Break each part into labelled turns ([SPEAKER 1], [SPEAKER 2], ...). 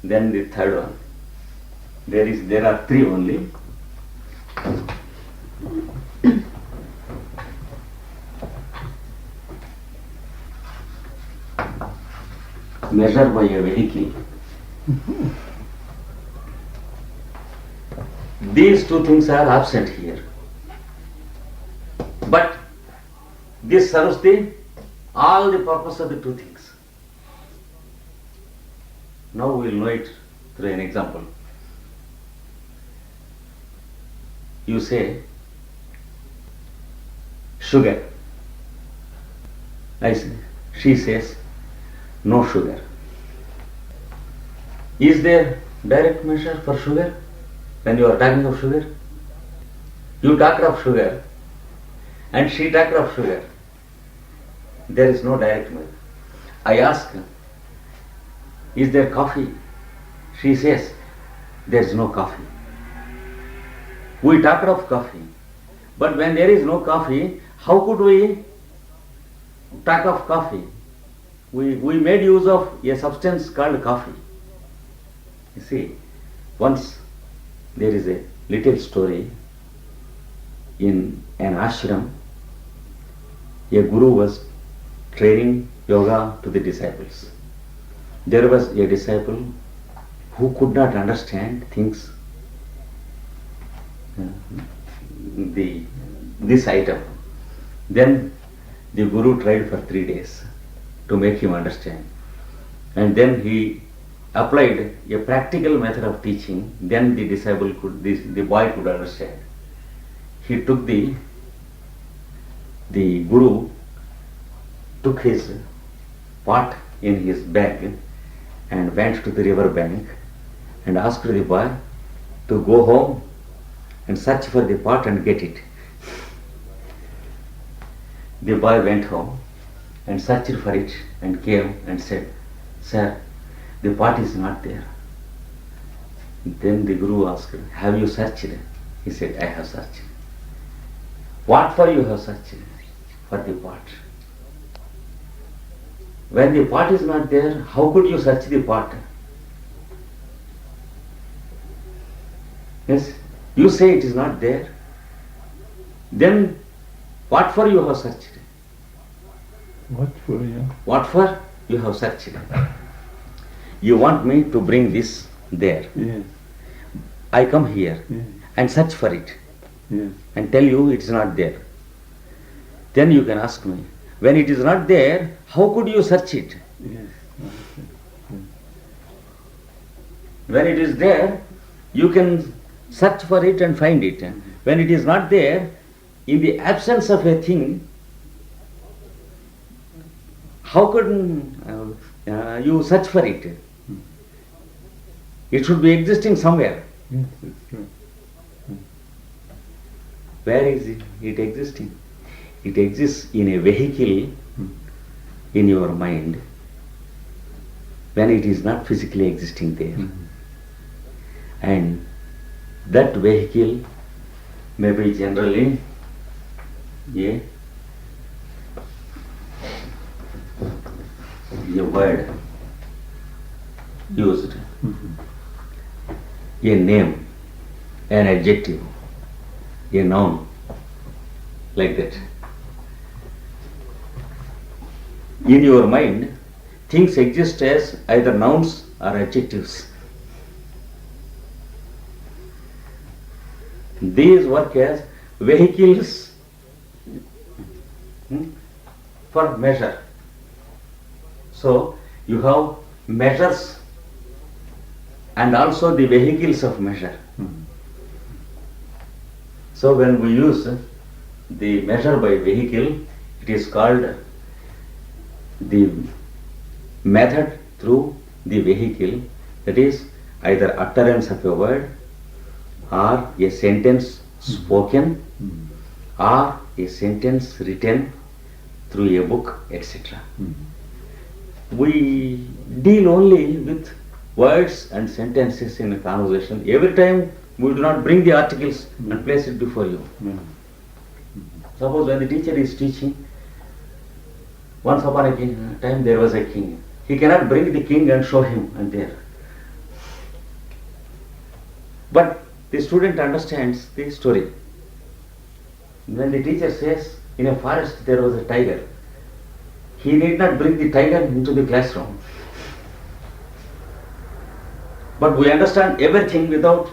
[SPEAKER 1] Then the third one. There are three only. Measure by a vehicle. These two things are absent here. But this serves all the purpose of the two things. Now we will know it through an example. You say sugar. She says no sugar. Is there direct measure for sugar? When you are talking of sugar, you talked of sugar and she talked of sugar. There is no direct measure. I ask, is there coffee? She says, there is no coffee. We talked of coffee, but when there is no coffee, how could we talk of coffee? We made use of a substance called coffee. You see, once there is a little story in an ashram. A guru was training yoga to the disciples. There was a disciple who could not understand things, this item. Then the guru tried for 3 days to make him understand. And then he applied a practical method of teaching. Then the boy could understand. He took the guru took his pot in his bag and went to the river bank and asked the boy to go home and search for the pot and get it. The boy went home and searched for it and came and said, "Sir, the pot is not there." Then the guru asked, "Have you searched?" He said, "I have searched." "What for you have searched?" "For the pot." "When the pot is not there, how could you search the pot?" "Yes, you say it is not there. Then what for you have searched?"
[SPEAKER 2] What for you?
[SPEAKER 1] "What for you have searched?" "You want me to bring this there.
[SPEAKER 2] Yes.
[SPEAKER 1] I come here
[SPEAKER 2] Yes.
[SPEAKER 1] and search for it
[SPEAKER 2] Yes.
[SPEAKER 1] and tell you it is not there. Then you can ask me, when it is not there, how could you search it?
[SPEAKER 2] Yes.
[SPEAKER 1] When it is there, you can search for it and find it. When it is not there, in the absence of a thing, how could you search for it? It should be existing somewhere.
[SPEAKER 2] Yes, it's true.
[SPEAKER 1] Where is it existing? It exists in a vehicle in your mind when it is not physically existing there. And that vehicle may be generally a word used, a name, an adjective, a noun, like that. In your mind, things exist as either nouns or adjectives. These work as vehicles for measure. So you have measures and also the vehicles of measure. So when we use the measure by vehicle, it is called the method through the vehicle, that is either utterance of a word or a sentence spoken or a sentence written through a book, etc. We deal only with words and sentences in a conversation. Every time we do not bring the articles and place it before you. Suppose when the teacher is teaching, once upon a time there was a king. He cannot bring the king and show him and there. But the student understands the story. When the teacher says, in a forest there was a tiger, he need not bring the tiger into the classroom. But we understand everything without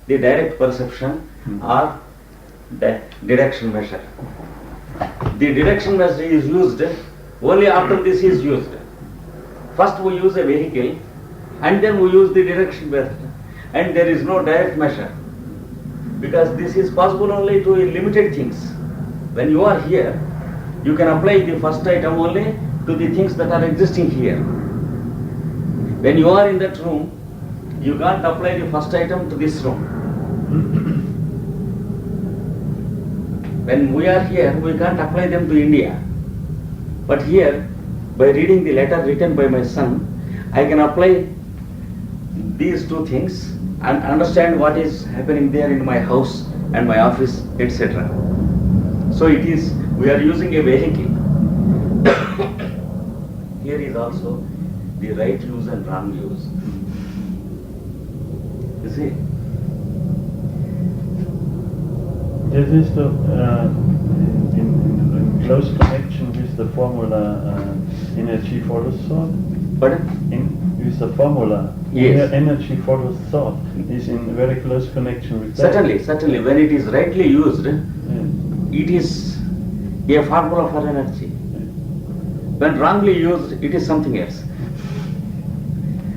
[SPEAKER 1] the direct perception or the deduction measure. The deduction measure is used only after this is used. First we use a vehicle and then we use the deduction measure, and there is no direct measure, because this is possible only to limited things. When you are here, you can apply the first item only to the things that are existing here. When you are in that room, you can't apply the first item to this room. When we are here, we can't apply them to India. But here, by reading the letter written by my son, I can apply these two things and understand what is happening there in my house and my office, etc. So it is, we are using a vehicle. Here is also the right use and wrong use. You see?
[SPEAKER 2] This is the in close connection with the formula energy follows thought.
[SPEAKER 1] Pardon?
[SPEAKER 2] With the formula,
[SPEAKER 1] Yes.
[SPEAKER 2] energy follows thought is in very close connection with that.
[SPEAKER 1] Certainly. When it is rightly used,
[SPEAKER 2] Yes.
[SPEAKER 1] it is a formula for energy. When wrongly used, it is something else.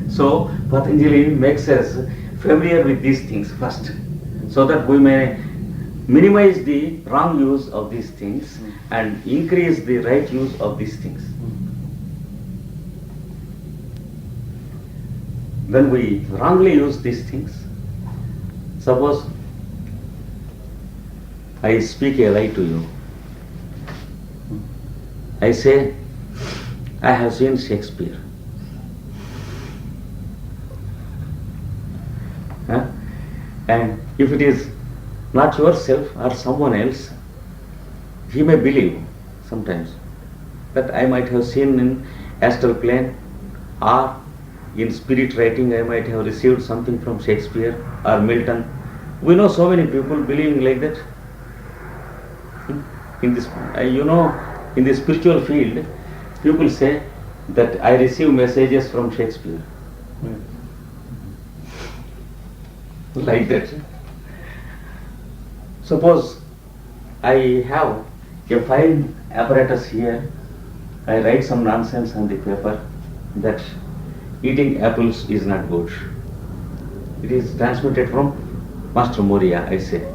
[SPEAKER 1] So Patanjali makes us familiar with these things first, so that we may minimize the wrong use of these things and increase the right use of these things. When we wrongly use these things, suppose I speak a lie to you. I say, I have seen Shakespeare. And if it is not yourself or someone else, he may believe sometimes that I might have seen in astral plane, or in spirit writing I might have received something from Shakespeare or Milton. We know so many people believing like that. In this, in the spiritual field, people say that I receive messages from Shakespeare. Like that. Suppose I have a fine apparatus here, I write some nonsense on the paper that eating apples is not good. It is transmitted from Master Moria, I say.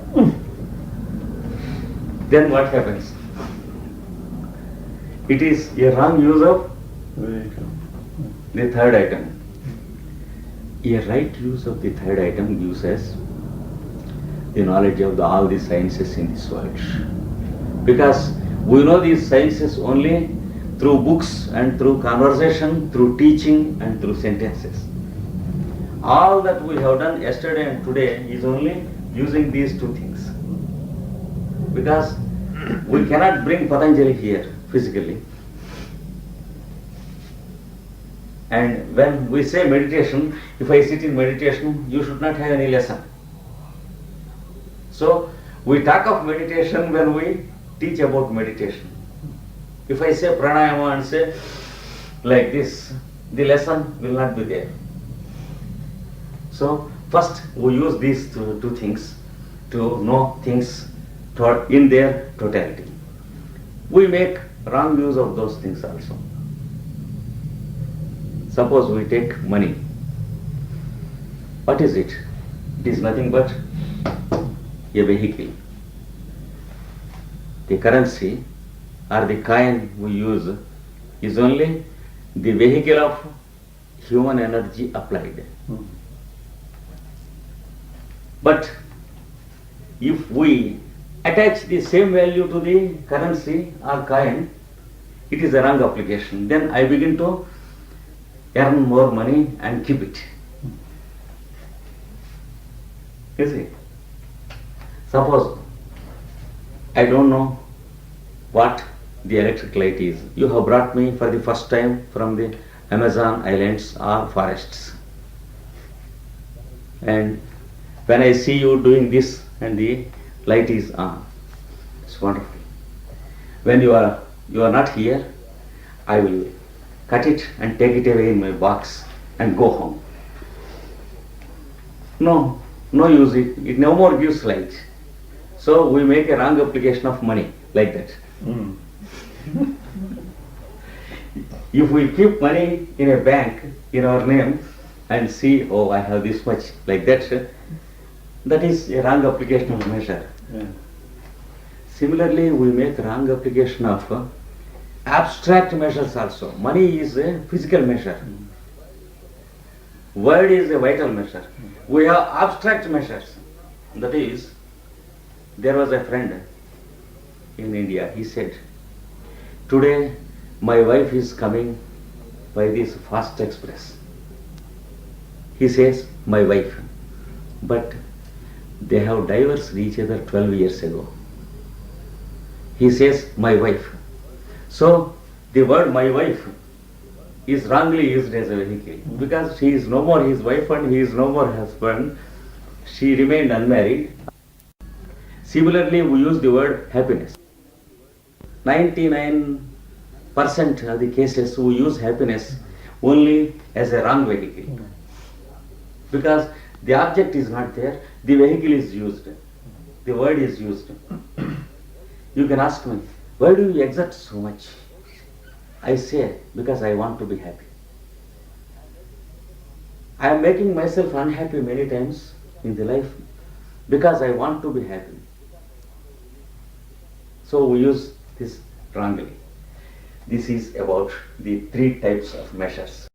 [SPEAKER 1] Then what happens? It is a wrong use of the third item. A right use of the third item gives us the knowledge of all the sciences in this world. Because we know these sciences only through books and through conversation, through teaching and through sentences. All that we have done yesterday and today is only using these two things. Because we cannot bring Patanjali here physically. And when we say meditation, if I sit in meditation, you should not have any lesson. So we talk of meditation when we teach about meditation. If I say pranayama and say like this, the lesson will not be there. So first we use these two things to know things in their totality. We make wrong use of those things also. Suppose we take money. What is it? It is nothing but a vehicle. The currency or the coin we use is only the vehicle of human energy applied. But if we attach the same value to the currency or coin, it is a wrong application. Then I begin to earn more money and keep it. You see? Suppose I don't know what the electric light is. You have brought me for the first time from the Amazon islands or forests. And When I see you doing this and the light is on, it's wonderful. When you are not here, I will cut it and take it away in my box and go home. No use. It no more gives light. So we make a wrong application of money like that.
[SPEAKER 2] Mm.
[SPEAKER 1] If we keep money in a bank in our name and see, oh, I have this much, like that, that is a wrong application of measure.
[SPEAKER 2] Yeah.
[SPEAKER 1] Similarly, we make wrong application of abstract measures also. Money is a physical measure. Word is a vital measure. We have abstract measures. That is, there was a friend in India. He said, today my wife is coming by this fast express. He says, my wife. But they have divorced each other 12 years ago. He says, my wife. So the word my wife is wrongly used as a vehicle, because she is no more his wife and he is no more husband. She remained unmarried. Similarly, we use the word happiness. 99% of the cases we use happiness only as a wrong vehicle, because the object is not there, the vehicle is used, the word is used. You can ask me, why do you exert so much? I say, because I want to be happy. I am making myself unhappy many times in the life because I want to be happy. So we use this wrongly. This is about the 3 types of measures.